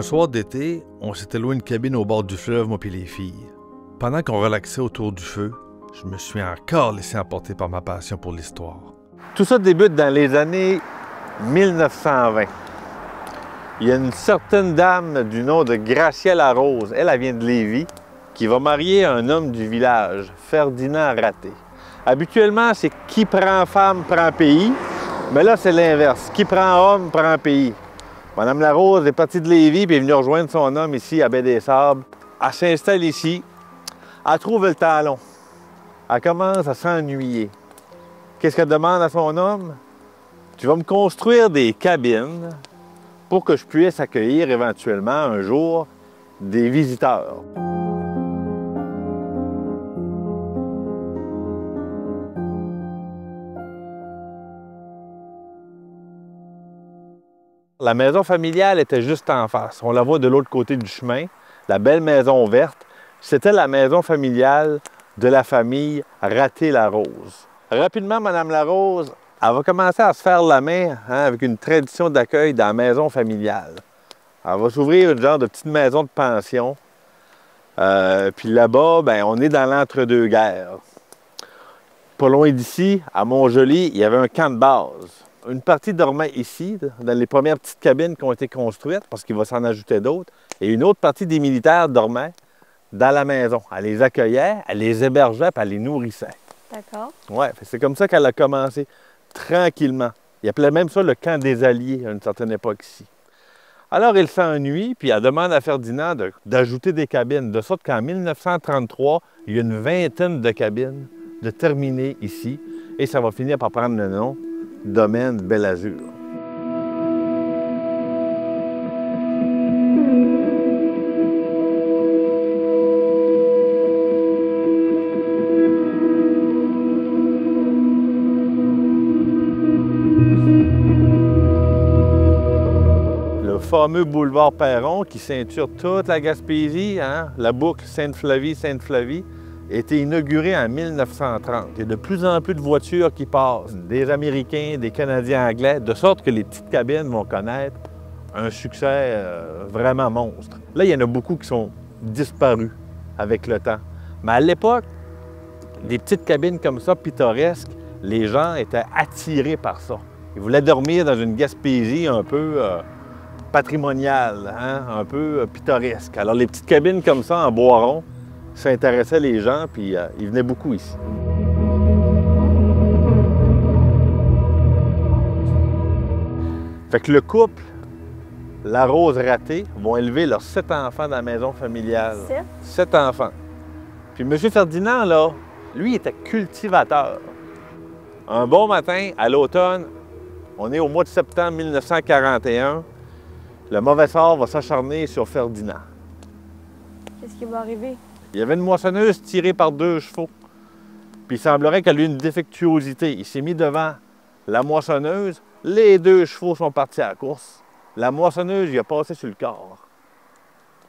soir d'été, on s'était loué une cabine au bord du fleuve, moi et les filles. Pendant qu'on relaxait autour du feu, je me suis encore laissé emporter par ma passion pour l'histoire. Tout ça débute dans les années 1920. Il y a une certaine dame du nom de Gracielle Larose, elle vient de Lévis, qui va marier un homme du village, Ferdinand Raté. Habituellement, c'est qui prend femme prend pays, mais là, c'est l'inverse. Qui prend homme prend pays. Madame Larose est partie de Lévis et est venue rejoindre son homme ici à Baie-des-Sables. Elle s'installe ici. Elle trouve le temps long. Elle commence à s'ennuyer. Qu'est-ce qu'elle demande à son homme? Tu vas me construire des cabines pour que je puisse accueillir éventuellement un jour des visiteurs. La maison familiale était juste en face. On la voit de l'autre côté du chemin. La belle maison verte, c'était la maison familiale de la famille Raté-Larose. Rapidement, Mme Larose, elle va commencer à se faire la main avec une tradition d'accueil dans la maison familiale. Elle va s'ouvrir une genre de petite maison de pension. Puis là-bas, on est dans l'entre-deux-guerres. Pas loin d'ici, à Montjoly, il y avait un camp de base. Une partie dormait ici, dans les premières petites cabines qui ont été construites, parce qu'il va s'en ajouter d'autres. Et une autre partie des militaires dormait dans la maison. Elle les accueillait, elle les hébergeait, puis elle les nourrissait. D'accord. Oui, c'est comme ça qu'elle a commencé, tranquillement. Il appelait même ça le camp des Alliés à une certaine époque ici. Alors, il s'ennuie, puis elle demande à Ferdinand d'ajouter des cabines, de sorte qu'en 1933, il y a une vingtaine de cabines de terminer ici, et ça va finir par prendre le nom Domaine Belle-Azur. Le fameux boulevard Perron qui ceinture toute la Gaspésie, la boucle Sainte-Flavie, a été inauguré en 1930. Il y a de plus en plus de voitures qui passent, des Américains, des Canadiens anglais, de sorte que les petites cabines vont connaître un succès vraiment monstre. Là, il y en a beaucoup qui sont disparus avec le temps. Mais à l'époque, des petites cabines comme ça, pittoresques, les gens étaient attirés par ça. Ils voulaient dormir dans une Gaspésie un peu patrimoniale, un peu pittoresque. Alors, les petites cabines comme ça, en bois rond, ça intéressait les gens, puis ils venaient beaucoup ici. Fait que le couple, Larose Raté, vont élever leurs 7 enfants dans la maison familiale. 7 enfants. Puis M. Ferdinand, là, lui, était cultivateur. Un bon matin, à l'automne, on est au mois de septembre 1941, le mauvais sort va s'acharner sur Ferdinand. Qu'est-ce qui va arriver? Il y avait une moissonneuse tirée par 2 chevaux. Puis il semblerait qu'elle ait eu une défectuosité. Il s'est mis devant la moissonneuse. Les 2 chevaux sont partis à la course. La moissonneuse, il a passé sur le corps.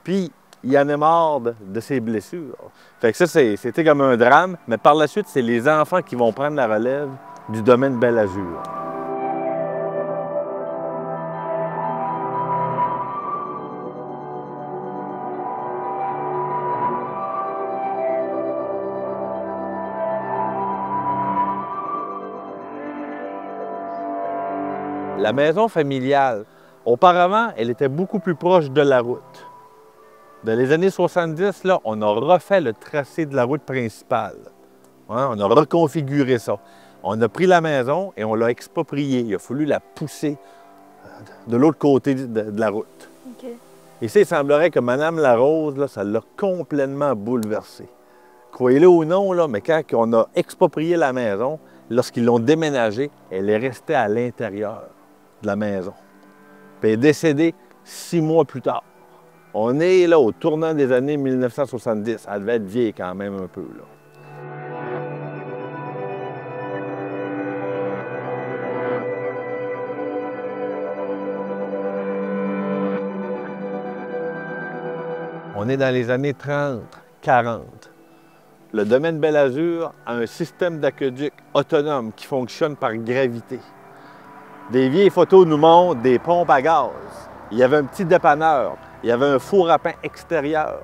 Puis il en est mort de ses blessures. Fait que ça, c'était comme un drame. Mais par la suite, c'est les enfants qui vont prendre la relève du domaine Belle-Azur. La maison familiale, auparavant, elle était beaucoup plus proche de la route. Dans les années 70, là, on a refait le tracé de la route principale. On a reconfiguré ça. On a pris la maison et on l'a expropriée. Il a fallu la pousser de l'autre côté de la route. Okay. Et ça, il semblerait que Mme Larose, là, ça l'a complètement bouleversée. Croyez-le ou non, là, mais quand on a exproprié la maison, lorsqu'ils l'ont déménagée, elle est restée à l'intérieur de la maison. Puis elle est décédée 6 mois plus tard. On est là au tournant des années 1970. Elle devait être vieille quand même un peu, là. On est dans les années 30, 40. Le domaine Belle-Azur a un système d'aqueduc autonome qui fonctionne par gravité. Des vieilles photos nous montrent des pompes à gaz. Il y avait un petit dépanneur. il y avait un four à pain extérieur.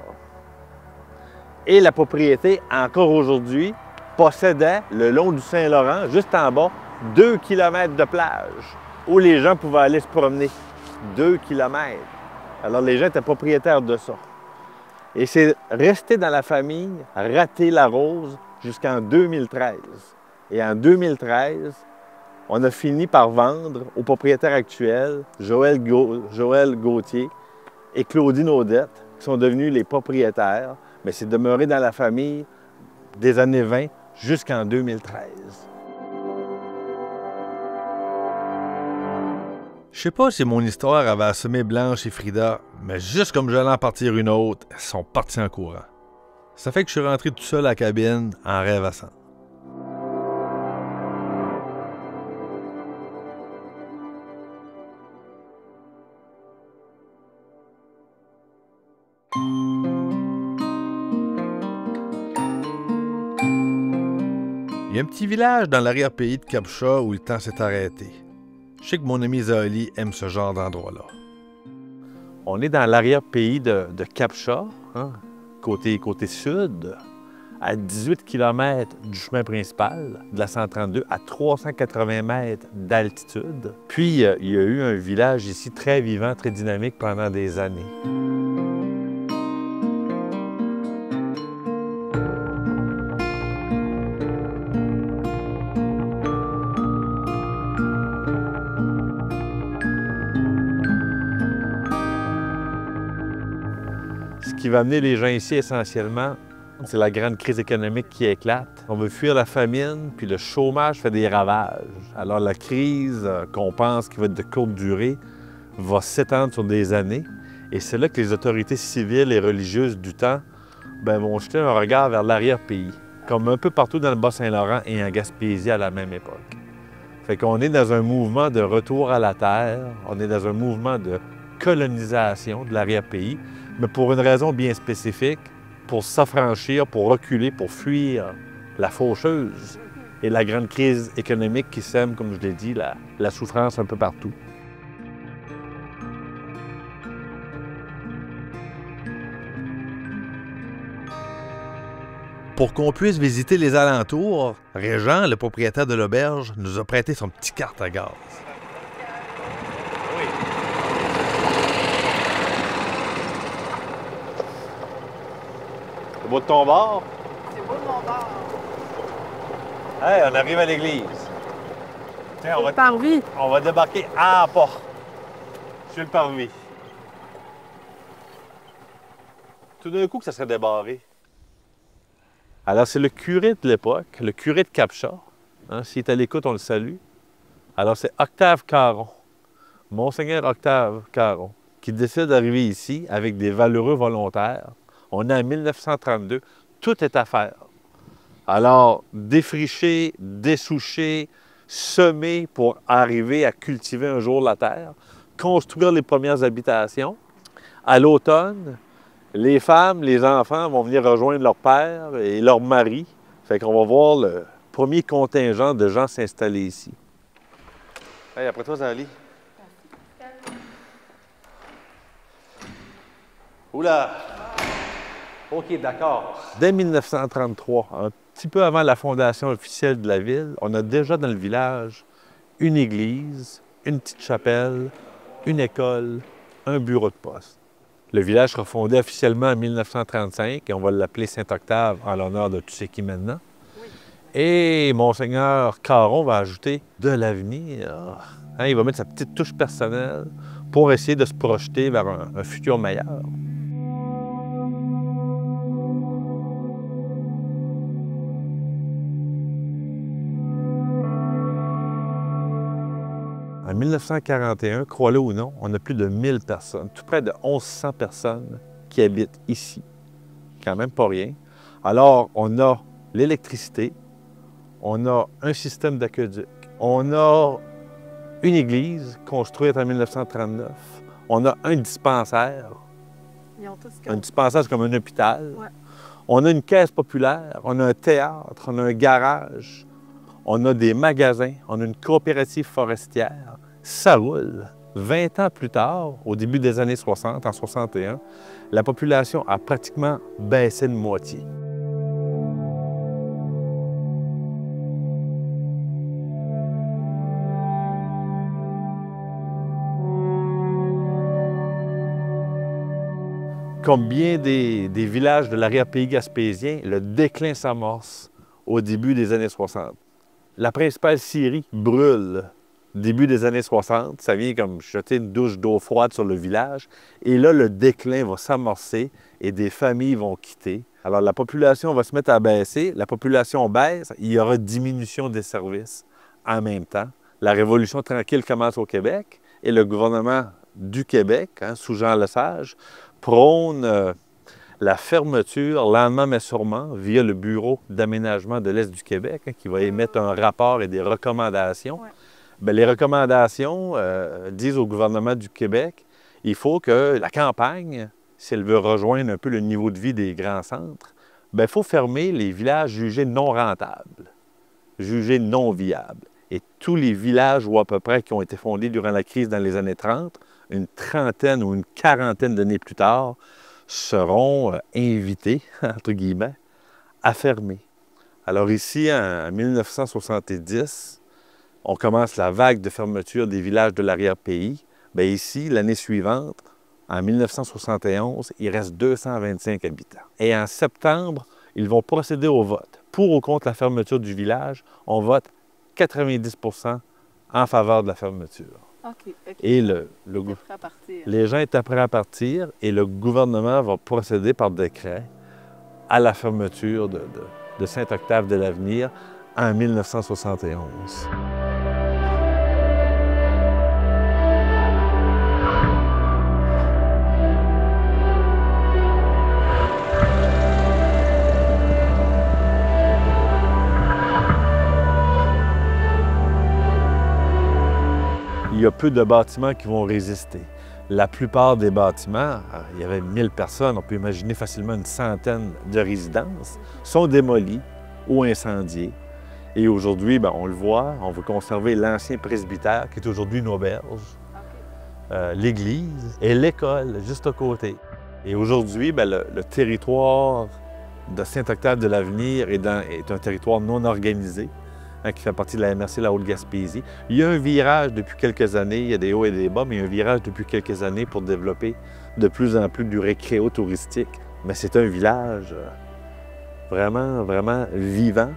Et la propriété, encore aujourd'hui, possédait le long du Saint-Laurent, juste en bas, 2 km de plage où les gens pouvaient aller se promener. 2 km. Alors les gens étaient propriétaires de ça. Et c'est resté dans la famille, raté la rose, jusqu'en 2013. Et en 2013, on a fini par vendre au propriétaire actuel, Joël Gauthier et Claudine Audette, qui sont devenus les propriétaires. Mais c'est demeuré dans la famille des années 20 jusqu'en 2013. Je sais pas si mon histoire avait assommé Blanche et Frida, mais juste comme j'allais en partir une autre, elles sont parties en courant. Ça fait que je suis rentré tout seul à la cabine en rêvassant. Il y a un petit village dans l'arrière-pays de Cap-Chat où le temps s'est arrêté. Je sais que mon ami Zali aime ce genre d'endroit-là. On est dans l'arrière-pays de Cap-Chat, hein, côté sud, à 18 km du chemin principal de la 132, à 380 mètres d'altitude. Puis, il y a eu un village ici très vivant, très dynamique pendant des années. Ce qui va amener les gens ici essentiellement, c'est la grande crise économique qui éclate. On veut fuir la famine, puis le chômage fait des ravages. Alors la crise qu'on pense qui va être de courte durée va s'étendre sur des années. Et c'est là que les autorités civiles et religieuses du temps vont jeter un regard vers l'arrière-pays, comme un peu partout dans le Bas-Saint-Laurent et en Gaspésie à la même époque. Fait qu'on est dans un mouvement de retour à la terre, on est dans un mouvement de colonisation de l'arrière-pays, mais pour une raison bien spécifique, pour s'affranchir, pour reculer, pour fuir la faucheuse et la grande crise économique qui sème, comme je l'ai dit, la souffrance un peu partout. Pour qu'on puisse visiter les alentours, Régent, le propriétaire de l'auberge, nous a prêté son petit carte à gaz. C'est beau de ton bord? C'est beau de mon bord. Hey, on arrive à l'église. Tiens, Le parvis. on va débarquer à la porte. Sur le parvis. Tout d'un coup que ça serait débarré. Alors, c'est le curé de l'époque, le curé de Cap-Chat. Hein, s'il est à l'écoute, on le salue. Alors, c'est Octave Caron, Monseigneur Octave Caron, qui décide d'arriver ici avec des valeureux volontaires. On est en 1932, tout est à faire. Alors, défricher, dessoucher, semer pour arriver à cultiver un jour la terre, construire les premières habitations. À l'automne, les femmes, les enfants vont venir rejoindre leur père et leur mari. Fait qu'on va voir le premier contingent de gens s'installer ici. Hey, après toi, Zali. Oula! OK, d'accord. Dès 1933, un petit peu avant la fondation officielle de la ville, on a déjà dans le village une église, une petite chapelle, une école, un bureau de poste. Le village sera fondé officiellement en 1935 et on va l'appeler Saint-Octave en l'honneur de tout ce qui est maintenant. Oui. Et Monseigneur Caron va ajouter de l'avenir. Hein, il va mettre sa petite touche personnelle pour essayer de se projeter vers un futur meilleur. En 1941, crois-le ou non, on a plus de 1000 personnes, tout près de 1100 personnes qui habitent ici. Quand même pas rien. Alors, on a l'électricité, on a un système d'aqueduc, on a une église construite en 1939, on a un dispensaire. Ils ont tous Un dispensaire, c'est comme un hôpital. Ouais. On a une caisse populaire, on a un théâtre, on a un garage, on a des magasins, on a une coopérative forestière. Ça roule. 20 ans plus tard, au début des années 60, en 61, la population a pratiquement baissé de moitié. Comme bien des villages de l'arrière-pays gaspésien, le déclin s'amorce au début des années 60. La principale scierie brûle début des années 60. Ça vient comme jeter une douche d'eau froide sur le village. Et là, le déclin va s'amorcer et des familles vont quitter. Alors, la population va se mettre à baisser. La population baisse, il y aura diminution des services en même temps. La Révolution tranquille commence au Québec et le gouvernement du Québec, sous Jean Lesage, prône la fermeture, lentement mais sûrement, via le Bureau d'aménagement de l'Est du Québec, qui va émettre un rapport et des recommandations. Ouais. Bien, les recommandations disent au gouvernement du Québec, il faut que la campagne, si elle veut rejoindre un peu le niveau de vie des grands centres, bien, il faut fermer les villages jugés non rentables, jugés non viables. Et tous les villages, ou à peu près, qui ont été fondés durant la crise dans les années 30, une trentaine ou une quarantaine d'années plus tard, seront invités, entre guillemets, à fermer. Alors ici, en 1970, on commence la vague de fermeture des villages de l'arrière-pays. Bien ici, l'année suivante, en 1971, il reste 225 habitants. Et en septembre, ils vont procéder au vote. Pour ou contre la fermeture du village, on vote 90 % en faveur de la fermeture. OK. Et Prêt à partir. les gens étaient prêts à partir et le gouvernement va procéder par décret à la fermeture de Saint-Octave-de-l'Avenir en 1971. Il y a peu de bâtiments qui vont résister. La plupart des bâtiments, il y avait 1000 personnes, on peut imaginer facilement une centaine de résidences, sont démolis ou incendiés. Et aujourd'hui, bien, on le voit, on veut conserver l'ancien presbytère, qui est aujourd'hui une auberge, l'église et l'école, juste à côté. Et aujourd'hui, bien, le territoire de Saint-Octave-de-l'Avenir est un territoire non organisé, qui fait partie de la MRC La Haute-Gaspésie. Il y a un virage depuis quelques années, il y a des hauts et des bas, mais il y a un virage depuis quelques années pour développer de plus en plus du récréo touristique. Mais c'est un village vraiment, vraiment vivant,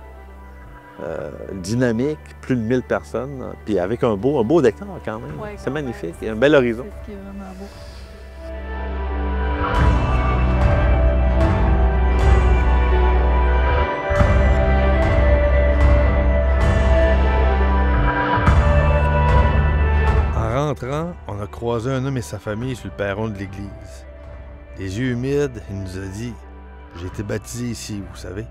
dynamique, plus de 1000 personnes, puis avec un beau décor quand même. Ouais, c'est quand magnifique, même. il y a un bel horizon. C'est ce qui est vraiment beau. En rentrant, on a croisé un homme et sa famille sur le perron de l'église. Les yeux humides, il nous a dit « J'ai été baptisé ici, vous savez. »